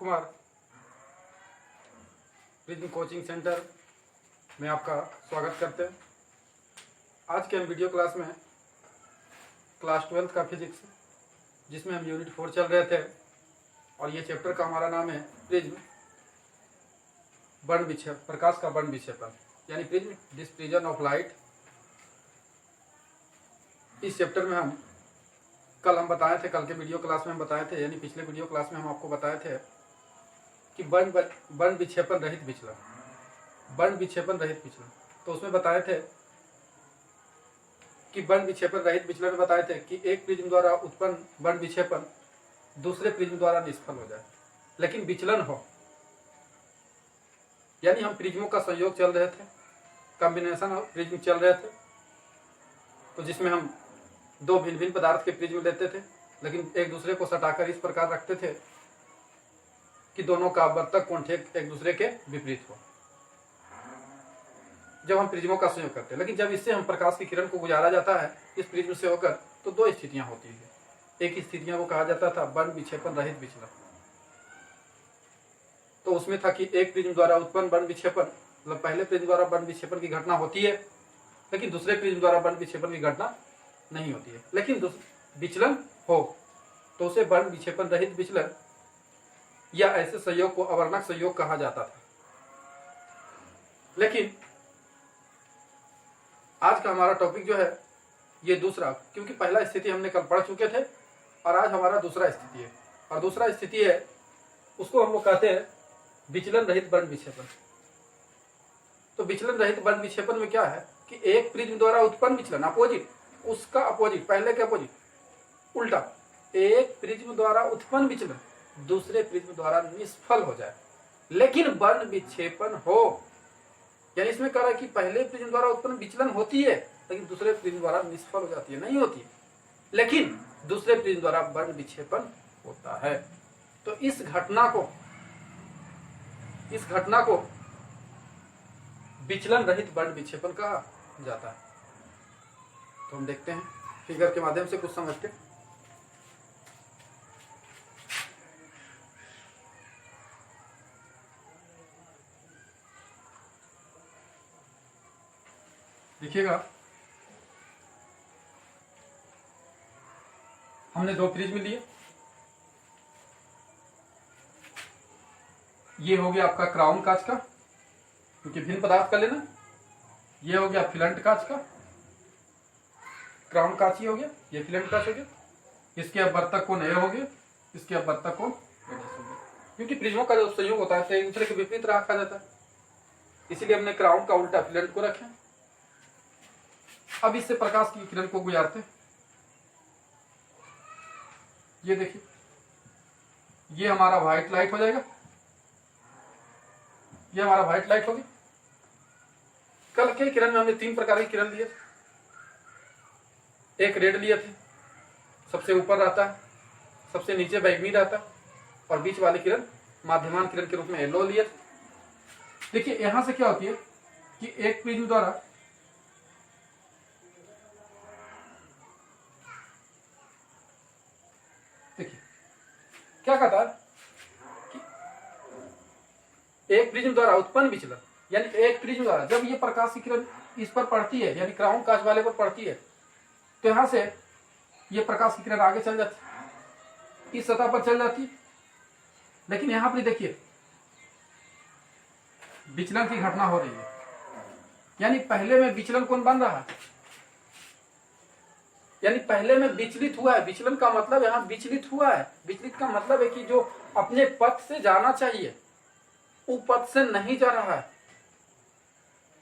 Kumar prism coaching centre में आपका स्वागत करते हैं। आज के हम वीडियो क्लास में क्लास 12 का फिजिक्स, जिसमें हम यूनिट 4 चल रहे थे और ये चैप्टर का हमारा नाम है प्रिज्म बर्न विक्षेपण, प्रकाश का बर्न विक्षेपण यानी प्रिज्म डिस्पर्जन ऑफ लाइट। इस चैप्टर में हम बताए थे, कल के वीडियो क्लास में हम बताए थे, यानी पिछले वीडियो क्लास में हम आपको बताए थे कि बर्न विक्षेपण रहित विचलन, बर्न विक्षेपण रहित विचलन। तो उसमें बताए थे कि बर्न विक्षेपण रहित विचलन में बताए थे कि एक प्रिज्म द्वारा उत्पन्न बर्न विक्षेपण दूसरे प्रिज्म द्वारा निष्फल हो जाए, लेकिन विचलन हो, यानी हम प्रिज्मों का संयोग चल रहे थे, कॉम्बिनेशन ऑफ प्रिज्म चल रहे थे, तो जिसमें हम दो भिन्न भिन्न पदार्थ के प्रिज्म लेते थे, लेकिन एक दूसरे को सटाकर इस प्रकार रखते थे कि दोनों का आवर्तक कोण एक दूसरे के विपरीत हो जब हम प्रिज्मों का संयोग करते हैं। लेकिन जब इससे हम प्रकाश की किरण को गुजारा जाता है इस प्रिज्म से होकर, तो दो स्थितियां होती है। एक स्थितियां वो कहा जाता था बर्न विक्षेपण रहित विचलन। तो उसमें था कि एक प्रिज्म द्वारा उत्पन्न बर्न विक्षेपण, मतलब पहले प्रिज्म द्वारा बर्न विक्षेपण की घटना होती है, लेकिन दूसरे प्रिज्म द्वारा बर्न विक्षेपण की घटना नहीं होती है, लेकिन विचलन हो तो उसे बर्न विक्षेपण रहित विचलन या ऐसे संयोग को अवर्णक संयोग कहा जाता था। लेकिन आज का हमारा टॉपिक जो है ये दूसरा, क्योंकि पहला स्थिति हमने कल पढ़ चुके थे और आज हमारा दूसरा स्थिति है, और दूसरा स्थिति है उसको हम लोग कहते हैं विचलन रहित बर्न विक्षेपण। तो विचलन रहित बर्न विक्षेपण में क्या है कि एक प्रिज्म द्वारा उत्पन्न विचलन अपोजिट, उसका अपोजिट, पहले के अपोजिट, उल्टा, एक प्रिज्म द्वारा उत्पन्न विचलन दूसरे प्रिज्म द्वारा निष्फल हो जाए, लेकिन बर्न विक्षेपण हो। यानी इसमें कह रहा है कि पहले प्रिज्म द्वारा उत्पन्न विचलन होती है, लेकिन दूसरे प्रिज्म द्वारा निष्फल हो जाती है, नहीं होती है, लेकिन दूसरे प्रिज्म द्वारा बर्न विक्षेपण होता है। तो इस घटना को विचलन रहित बर्न विक्षेपण कहा जाता है। तो हम देखते हैं फिगर के माध्यम से कुछ समझते हैं। देखिएगा, हमने दो प्रिज्म लिए, ये हो गया आपका क्राउन कांच का, क्योंकि भिन्न पदार्थ का लेना, ये हो गया फिलंट कांच का, क्राउन कांच ही हो गया, ये फिलंट कांच हो गया, इसके अपवर्तक कोण ए हो गया, इसके अपवर्तक कोण ए हो गया। क्योंकि प्रिज्मों का जो संयोग होता है एक दूसरे के विपरीत रखा जाता है, इसीलिए हमने क्राउन का उल्टा फिलंट को रखे। अब इससे प्रकाश की किरण को गुजारते हैं। ये देखिए, ये हमारा व्हाइट लाइट हो जाएगा, ये हमारा व्हाइट लाइट होगी। कल के किरण में हमने तीन प्रकार की किरण लिए, एक रेड लिए थे, सबसे ऊपर रहता है, सबसे नीचे बैंगनी रहता है, और बीच वाली किरण माध्यमान किरण के रूप में येलो लिए थे। देखिए यहां से क्या होती है कि एक प्रिज्म द्वारा देखिए क्या कहता है कि एक प्रिज्म द्वारा उत्पन्न विचलन, यानी एक प्रिज्म द्वारा जब ये प्रकाश की किरण इस पर पड़ती है, यानी क्राउन कांच वाले पर पड़ती है, तो यहां से ये प्रकाश की किरण आगे चल जाती है, इस सतह पर चल जाती है, लेकिन यहां पर देखिए विचलन की घटना हो रही है, यानी पहले में विचलन कौन बन रहा है, यानी पहले में विचलित हुआ है। विचलन का मतलब यहां विचलित हुआ है, विचलित का मतलब है कि जो अपने पथ से जाना चाहिए वो पथ से नहीं जा रहा है,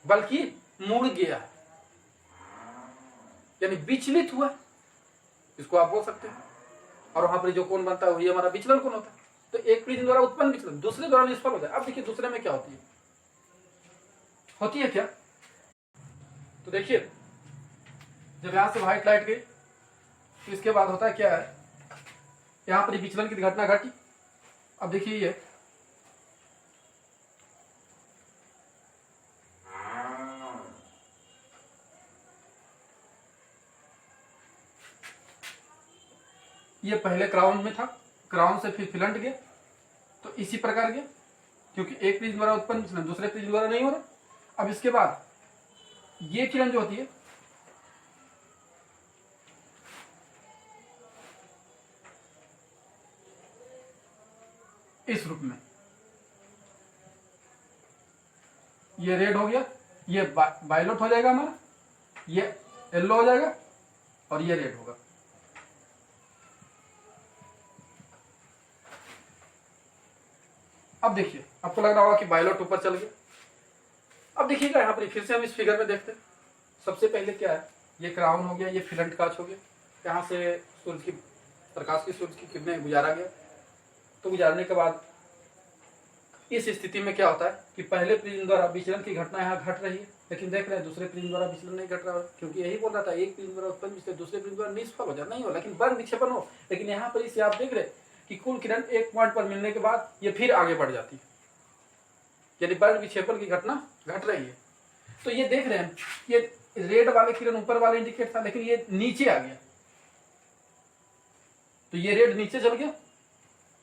बल्कि मुड़ गया, यानी विचलित हुआ, इसको आप बोल सकते हैं। और वहां पर जो कोण बनता है वही हमारा विचलन कोण होता है। तो एक प्रिज्म द्वारा उत्पन्न विचलन दूसरे द्वारा निष्फल हो जाए। अब देखिए दूसरे में क्या होती है क्या, तो देखिए जब यहां से व्हाइट लाइट गई तो इसके बाद होता है क्या है, यहां पर विचलन की घटना घटी। अब देखिए ये पहले क्राउन में था, क्राउन से फिर फिलंट गया, तो इसी प्रकार के, क्योंकि एक प्रिज्म द्वारा उत्पन्न विचलन दूसरे प्रिज्म द्वारा नहीं हो रहा। अब इसके बाद ये किरण जो होती है इस रूप में, ये रेड हो गया, ये वायलेट हो जाएगा हमारा, ये येलो हो जाएगा और ये रेड होगा। अब देखिए, आपको लग रहा होगा कि वायलेट ऊपर चल गया। अब देखिएगा यहाँ पर फिर से हम इस फिगर में देखते हैं। सबसे पहले क्या है, ये क्राउन हो गया, ये फिलेंट कांच हो गया, यहाँ से सूरज की प्रकाश की सूरज की किरणें गुजारा गया। तो गुजारने के बाद इस स्थिति में क्या होता है कि पहले प्रिज्म द्वारा विचलन की घटना यहाँ घट रही है, लेकिन देख रहे हैं दूसरे प्रिज्म द्वारा विचलन नहीं घट रहा है, क्योंकि यही बोल रहा था एक प्रिज्म द्वारा उत्पन्न विचलन दूसरे प्रिज्म द्वारा निष्फल हो जाए, नहीं हो, लेकिन बर्न विक्षेपण हो। लेकिन यहाँ पर इसे आप देख रहे कि कुल किरण एक पॉइंट पर मिलने के बाद ये फिर आगे बढ़ जाती है, यानी बर्न विक्षेपण की घटना घट रही है। तो ये देख रहे हैं, ये रेड वाले किरण ऊपर वाले इंडिकेट था, लेकिन ये नीचे आ गया, तो ये रेड नीचे चल गया,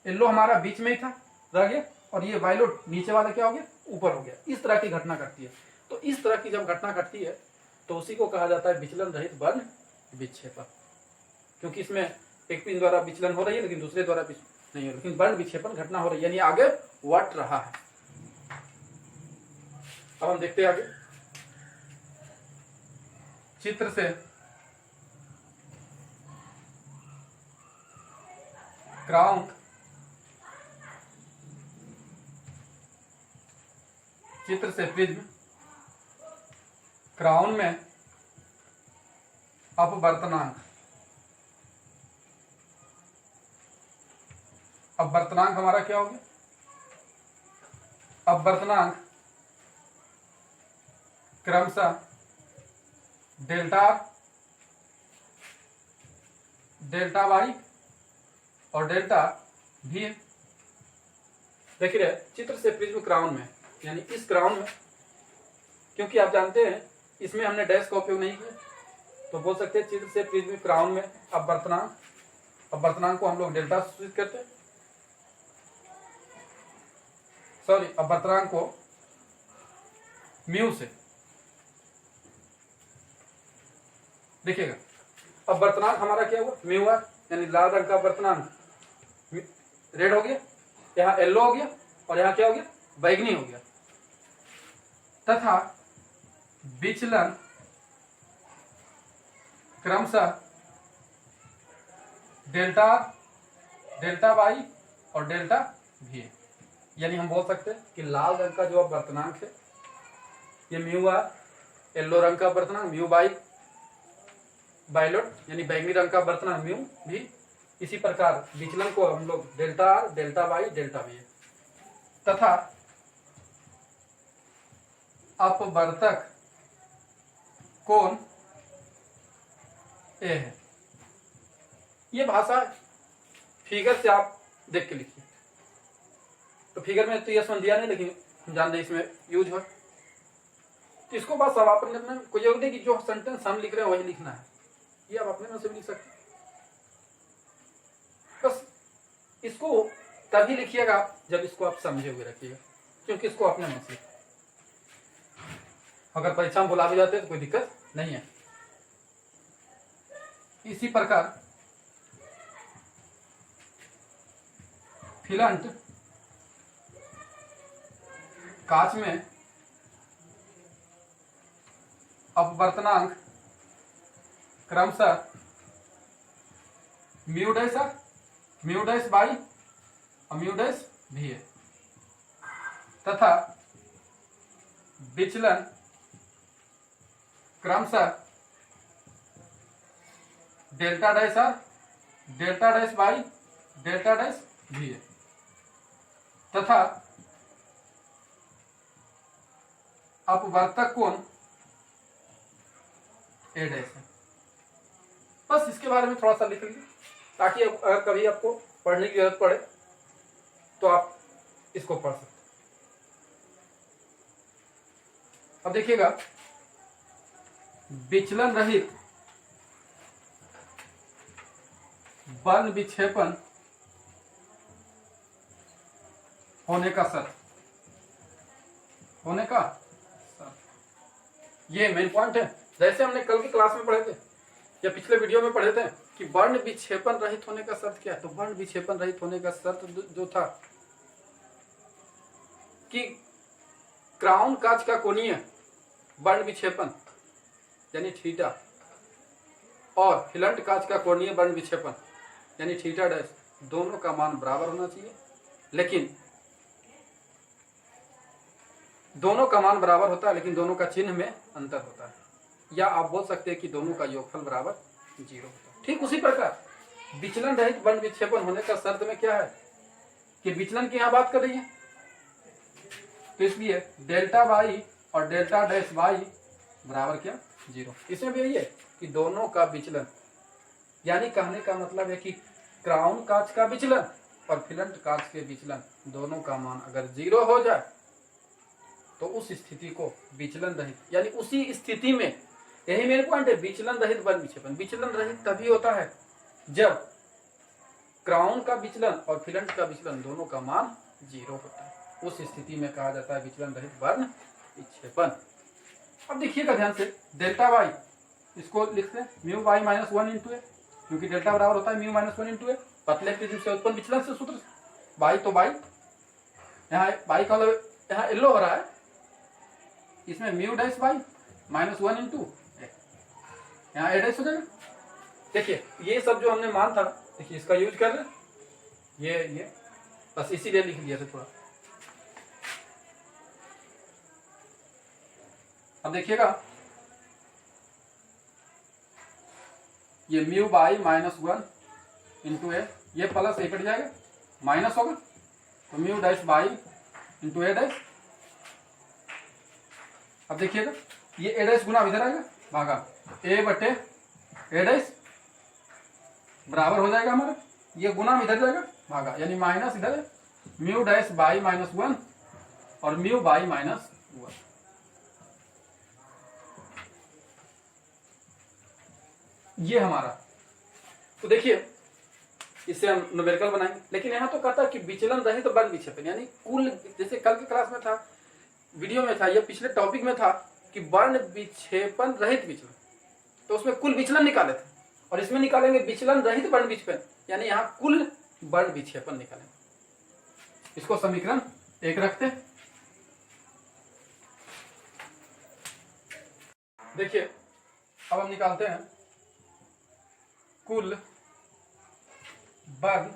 येलो हमारा बीच में ही था रह गया, और ये वायलेट नीचे वाला क्या हो गया, ऊपर हो गया। इस तरह की घटना घटती है। तो इस तरह की जब घटना घटती है तो उसी को कहा जाता है विचलन रहित बर्न विक्षेपण, क्योंकि इसमें एक पिन द्वारा विचलन हो रही है लेकिन दूसरे द्वारा नहीं हो, लेकिन बर्न विक्षेपण घटना हो रही है, यानी आगे वट रहा है। अब हम देखते हैं आगे चित्र से क्राउन, चित्र से प्रिज्म, क्राउन में अपवर्तनांक, अपवर्तनांक हमारा क्या हो गया, अपवर्तनांक क्रमशः डेल्टा आर, डेल्टा वाई और डेल्टा भी है। देखिए चित्र से प्रिज्म क्राउन में, यानी इस क्राउन में, क्योंकि आप जानते हैं इसमें हमने डैश का उपयोग नहीं किया, तो बोल सकते हैं चित्र से प्रिज्म क्राउन में अपवर्तनांक, अपवर्तनांक को हम लोग डेल्टा से सूचित करते हैं, सॉरी अपवर्तनांक को म्यू से। देखिएगा अपवर्तनांक हमारा क्या हुआ, म्यू है, यानी लाल रंग का अपवर्तनांक रेड हो गया, यहाँ येलो हो गया और यहाँ क्या हो गया, बैगनी हो गया, तथा विचलन क्रमशः डेल्टा, डेल्टा वाई और डेल्टा भी है। यानी हम बोल सकते हैं कि लाल रंग का जो अपवर्तनांक है ये म्यू आर, येलो रंग का अपवर्तनांक म्यू बाई, वायलेट यानी बैंगनी रंग का अपवर्तनांक म्यू भी। इसी प्रकार विचलन को हम लोग delta R, delta Y, delta V है, तथा अपवर्तक कोण ए है। ये भाषा फिगर से आप देख के लिखिए, तो फिगर में तो ये समझ दिया नहीं, लेकिन हम जानते हैं इसमें यूज हो, तो इसको बस अब आपने अपने कोई जरूरत नहीं कि जो सेंटेंस हम लिख रहे हैं वही लिखना है, ये आप अपने मन से भी लिख सकते हैं। बस इसको तभी लिखिएगा आप जब इसको आप समझे हुए रखिएगा, क्योंकि इसको अपने मन से, अगर परीक्षा में बुला भी जाते हैं तो कोई दिक्कत नहीं है। इसी प्रकार फिलेंट कांच में अपवर्तनांक क्रमशः mu dash R, mu dash Y और म्यू डैश भी है, तथा विचलन क्रमशः delta dash R, delta dash Y, delta dash V है, तथा अपवर्तक कोण ए डैश है। बस इसके बारे में थोड़ा सा लिख लीजिए, ताकि अगर कभी आपको पढ़ने की जरूरत पड़े तो आप इसको पढ़ सकते। अब देखिएगा विचलन रहित बर्न विक्षेपण होने का शर्त, होने का शर्त, ये मेन पॉइंट है। जैसे हमने कल की क्लास में पढ़े थे या पिछले वीडियो में पढ़े थे कि वर्ण विक्षेपण रहित होने का शर्त क्या है। तो वर्ण विक्षेपण रहित होने का शर्त जो था कि क्राउन कांच का कोणीय वर्ण विक्षेपन यानी थीटा और फिलंट कांच का कोणीय वर्ण विक्षेपन यानी थीटा डैश दोनों का मान बराबर होना चाहिए। लेकिन दोनों का मान बराबर होता है लेकिन दोनों का चिन्ह में अंतर होता है, या आप बोल सकते हैं कि दोनों का योगफल बराबर 0 होता है। ठीक उसी प्रकार विचलन रहित वर्ण विक्षेपण होने का शर्त में क्या है कि विचलन की यहां बात कर रही है, तो इसलिए डेल्टा वाई और डेल्टा डैश वाई बराबर क्या 0। इसमें भी यही है कि दोनों का विचलन, यानी कहने का मतलब है कि क्राउन कांच का विचलन और फिलंट कांच के विचलन दोनों का मान अगर 0 हो जाए तो उस स्थिति को विचलन रहित, यानी उसी स्थिति में, यही मेरे पॉइंट है, विचलन रहित वर्ण विक्षेपण। विचलन रहित तभी होता है जब क्राउन का विचलन और फिलंट का विचलन दोनों का मान 0 होता है, उस स्थिति में कहा जाता है विचलन रहित वर्ण विक्षेपण। अब देखिएगा ध्यान से, डेल्टा वाई इसको लिखते हैं म्यू वाई माइनस 1 इंटू ए, क्योंकि डेल्टा बराबर होता है म्यू माइनस 1 इंटू ए, पतले प्रिज्म से उत्पन्न विचलन से सूत्र वाई। तो वाई यहाँ वाई का यहाँ येलो हो रहा है, इसमें mu dash Y minus 1 into A, यहाँ ए डैश हो जाएगा। देखिए ये सब जो हमने मान था, देखिए इसका यूज कर रहे हैं, ये बस इसीलिए लिख लिया था थोड़ा। अब देखिएगा ये म्यू बाई माइनस 1 इंटू ए, ये प्लस ए कट जाएगा माइनस होगा, तो mu dash by into A dash. अब देखिएगा ये ए डैश गुना इधर आएगा भागा ए बटे ए डैश बराबर हो जाएगा हमारा, ये गुना इधर जाएगा भागा, यानी माइनस इधर है म्यू डैश बाई माइनस 1 और म्यू बाई माइनस 1। ये हमारा, तो देखिए इससे हम न्यूमेरिकल बनाएंगे। लेकिन यहां तो कहता है कि विचलन रहित तो वर्ण विक्षेपण, यानी कुल, जैसे कल की क्लास में था, वीडियो में था, या पिछले टॉपिक में था कि वर्ण विक्षेपण रहित विचलन, तो उसमें कुल विचलन निकाले थे, और इसमें निकालेंगे विचलन रहित वर्ण विक्षेपण, यानी यहाँ कुल वर्ण विक्षेपण निकालेंगे। इसको समीकरण 1 रखते। देखिए अब हम निकालते हैं कुल वर्ण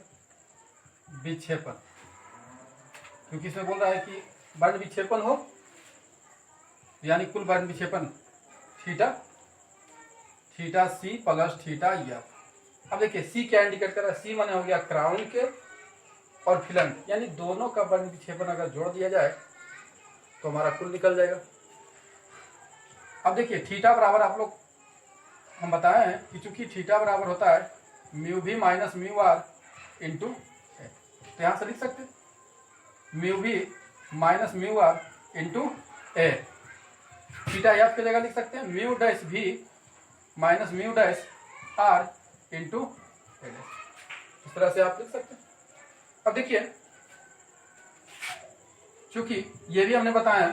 विक्षेपण, क्योंकि इसमें बोल रहा है कि वर्ण विक्षेपण हो, यानी कुल वर्ण विक्षेपण theta theta C plus theta F. अब देखिए सी क्या इंडिकेट कर रहा है, सी माने हो गया क्राउन के और फिलंट, यानी दोनों का वर्ण विक्षेपण अगर जोड़ दिया जाए तो हमारा कुल निकल जाएगा। अब देखिए थीटा बराबर, आप लोग हम बताए हैं कि चूंकि थीटा बराबर होता है mu V minus mu R into A, तो यहां से लिख सकते हैं mu V minus mu R into A. Theta F की जगह लिख सकते हैं mu dash V minus mu dash R into A dash, इस तरह से आप लिख सकते हैं। अब देखिए चूंकि ये भी हमने बताया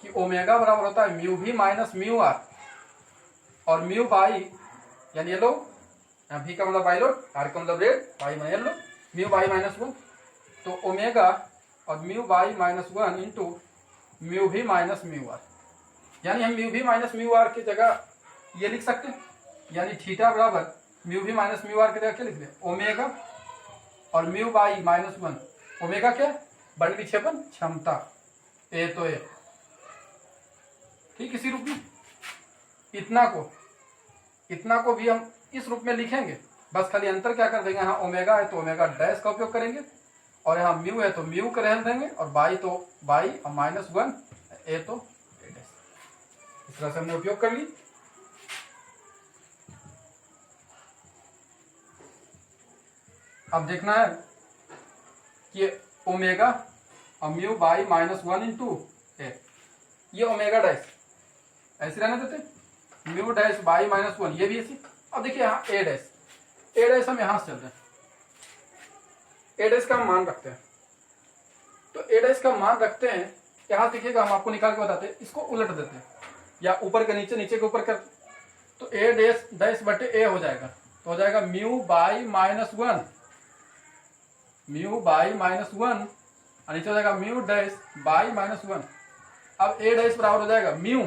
कि ओमेगा बराबर होता है mu V minus mu are और म्यू बाई, यानी ये लोग भी का मतलब बाइलोट, आर का मतलब red, by minus yellow, mu by minus 1, तो ओमेगा और mu by minus 1 into mu V minus mu are, यानी हम mu V minus mu are की जगह ये लिख सकते हैं, यानी थीटा बराबर mu V minus mu are की जगह क्या लिख दें ओमेगा और म्यू बाई माइनस 1। ओमेगा क्या है, वर्ण विक्षेपण क्षमता, ए तो ए, ठीक इसी रूप में। इतना को भी हम इस रूप में लिखेंगे, बस खाली अंतर क्या कर देंगे, यहाँ ओमेगा है तो ओमेगा डैश का उपयोग करेंगे, और यहाँ म्यू है तो म्यू का रहने देंगे, और बाई तो बाई और माइनस 1, ए तो ए डैश, इस तरह से हमने उपयोग कर ली। अब देखना है कि ओमेगा और म्यू बाई माइनस 1 इंटू ए, ये ओमेगा डैश ऐसे रहने देते, म्यू डैश बाई माइनस 1 ये भी ऐसी। अब देखिए यहाँ ए डैश हम यहां से चल रहे हैं, ए डैश का हम मान रखते हैं, तो ए डैश का मान रखते हैं, यहां देखिएगा हम आपको निकाल के बताते हैं, इसको उलट देते हैं या ऊपर के नीचे, नीचे के ऊपर कर, तो ए डैश डैश बटे ए हो जाएगा, तो हो जाएगा mu by minus one, mu by minus one, और नीचे हो जाएगा mu dash by minus one. अब ए डैश बराबर हो जाएगा म्यू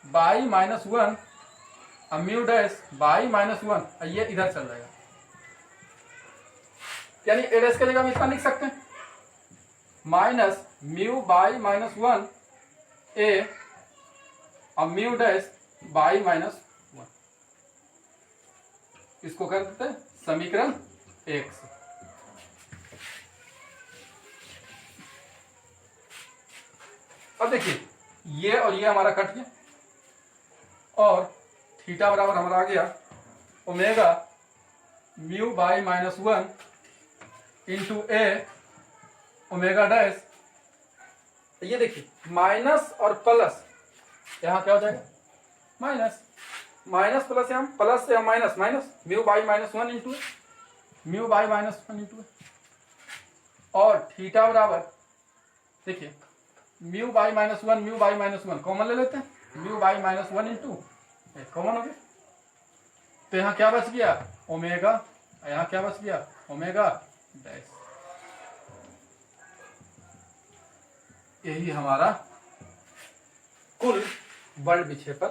बाई माइनस वन और mu dash by minus one, और ये इधर चल जाएगा, यानी ए डैश की जगह हम इतना लिख सकते हैं minus mu by minus one A और mu dash by minus one. इसको कर देते हैं समीकरण 1 से। अब देखिए ये और ये हमारा कट गया, और थीटा बराबर हमारा आ गया omega mu by minus one into A omega dash. ये देखिए माइनस और प्लस, यहां क्या हो जाएगा माइनस, माइनस प्लस से हम प्लस से हम minus, minus mu by minus one into mu by minus one into, और थीटा बराबर देखिए mu by minus one, mu by minus one common ले लेते हैं, mu by minus one into common हो गया, तो यहाँ क्या बच गया ओमेगा, यहाँ क्या बच गया ओमेगा डैश। यही हमारा कुल बल विक्षेपण